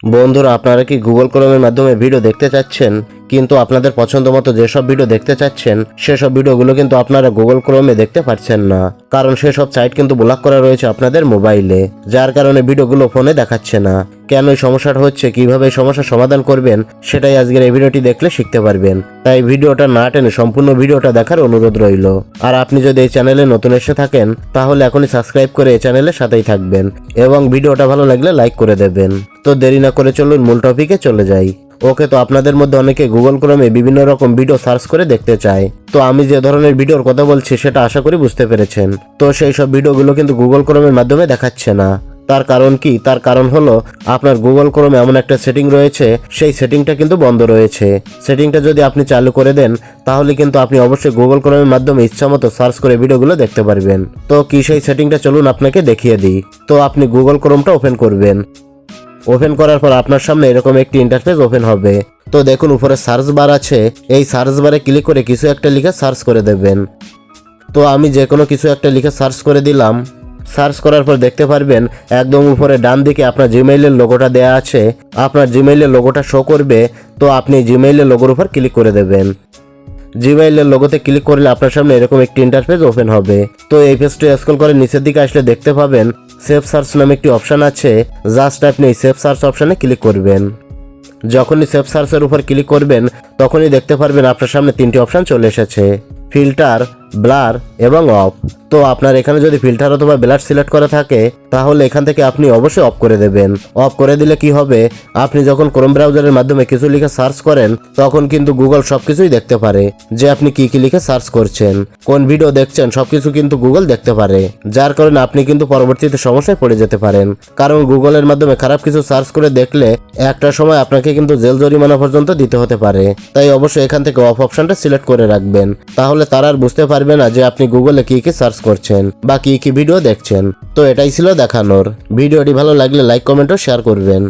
বন্ধুরা, আপনারা কি গুগল ক্রোমের মাধ্যমে ভিডিও দেখতে চাচ্ছেন, কিন্তু আপনাদের পছন্দ মতো যেসব ভিডিও দেখতে চাচ্ছেন সেসব ভিডিওগুলো কিন্তু আপনারা গুগল ক্রোমে দেখতে পাচ্ছেন না, কারণ সেসব সাইট কিন্তু ব্লক করা রয়েছে আপনাদের মোবাইলে, যার কারণে ভিডিওগুলো ফোনে দেখাচ্ছে না। কেন এই সমস্যাটা হচ্ছে, কিভাবে এই সমস্যার সমাধান করবেন, সেটাই আজকের এই ভিডিওটি দেখলে শিখতে পারবেন। তাই ভিডিওটা না টেনে সম্পূর্ণ ভিডিওটা দেখার অনুরোধ রইল। আর আপনি যদি এই চ্যানেলে নতুন এসে থাকেন তাহলে এখনই সাবস্ক্রাইব করে এই চ্যানেলের সাথেই থাকবেন এবং ভিডিওটা ভালো লাগলে লাইক করে দেবেন। তো দেরি না করে চলুন মূল টপিকে চলে যাই। ওকে, তো আপনাদের মধ্যে অনেকে গুগল ক্রোমে বিভিন্ন রকম ভিডিও সার্চ করে দেখতে চায়। তো আমি যে ধরনের ভিডিওর কথা বলছি সেটা আশা করি বুঝতে পেরেছেন। তো সেই সব ভিডিওগুলো কিন্তু গুগল ক্রোমের মাধ্যমে দেখাচ্ছে না। তার কারণ কি? তার কারণ হলো আপনার গুগল ক্রোমে এমন একটা সেটিং রয়েছে, সেই সেটিংটা কিন্তু বন্ধ রয়েছে। সেটিংটা যদি আপনি চালু করে দেন তাহলে কিন্তু আপনি অবশ্যই গুগল ক্রোমের মাধ্যমে ইচ্ছামতো সার্চ করে ভিডিওগুলো দেখতে পারবেন। তো কি সেই সেটিংটা, চলুন আপনাকে দেখিয়ে দিই। তো আপনি গুগল ক্রোমটা ওপেন করবেন। ওপেন করার পর আপনার সামনে এরকম একটি ইন্টারফেস ওপেন হবে। তো দেখুন উপরে সার্চ বার আছে, এই সার্চ বারে ক্লিক করে কিছু একটা লিখে সার্চ করে দেবেন। তো আমি যে কোনো কিছু একটা লিখে সার্চ করে দিলাম। সার্চ করার পর দেখতে পারবেন একদম উপরে ডান দিকে আপনার জিমেইলের লোগোটা দেয়া আছে, আপনার জিমেইলের লোগোটা শো করবে। তো আপনি জিমেইলের লোগোর উপর ক্লিক করে দেবেন। জিমেইলের লোগোতে ক্লিক করলে আপনার সামনে এরকম একটি ইন্টারফেস ওপেন হবে। তো এই পেজটি স্ক্রল করে নিচের দিকে আসলে দেখতে পাবেন সেভ সার্চ নামে একটি অপশান আছে। জাস্ট আপনি এই সেভ সার্চ অপশানে ক্লিক করবেন। যখনই সেভ সার্চের উপর ক্লিক করবেন তখনই দেখতে পারবেন আপনার সামনে তিনটি অপশান চলে এসেছে, ফিল্টার, ব্লার এবং অফ। তো আপনার এখানে যদি ফিল্টার অথবা ব্লার সিলেক্ট করা থাকে তাহলে এখান থেকে আপনি অবশ্যই অফ করে দেবেন। অফ করে দিলে কি হবে, আপনি যখন ক্রোম ব্রাউজারের মাধ্যমে কিছু লিখে সার্চ করেন তখন কিন্তু গুগল সবকিছুই দেখতে পারে, যে আপনি কি কি লিখে সার্চ করছেন, কোন ভিডিও দেখছেন, সবকিছু কিন্তু গুগল দেখতে পারে। যার কারণে আপনি কিন্তু পরবর্তীতে সমস্যায় পড়ে যেতে পারেন, কারণ গুগলের মাধ্যমে খারাপ কিছু সার্চ করে দেখলে একটা সময় আপনাকে কিন্তু জেল জরিমানা পর্যন্ত দিতে হতে পারে। তাই অবশ্যই এখান থেকে অফ অপশনটা সিলেক্ট করে রাখবেন, তাহলে তারা আর বুঝতে পারবে না যে আপনি গুগলে কি কি সার্চ করছেন বা কি কি ভিডিও দেখছেন। তো এটাই ছিল দেখানোর। ভিডিওটি ভালো লাগলে লাইক, কমেন্ট ও শেয়ার করবেন।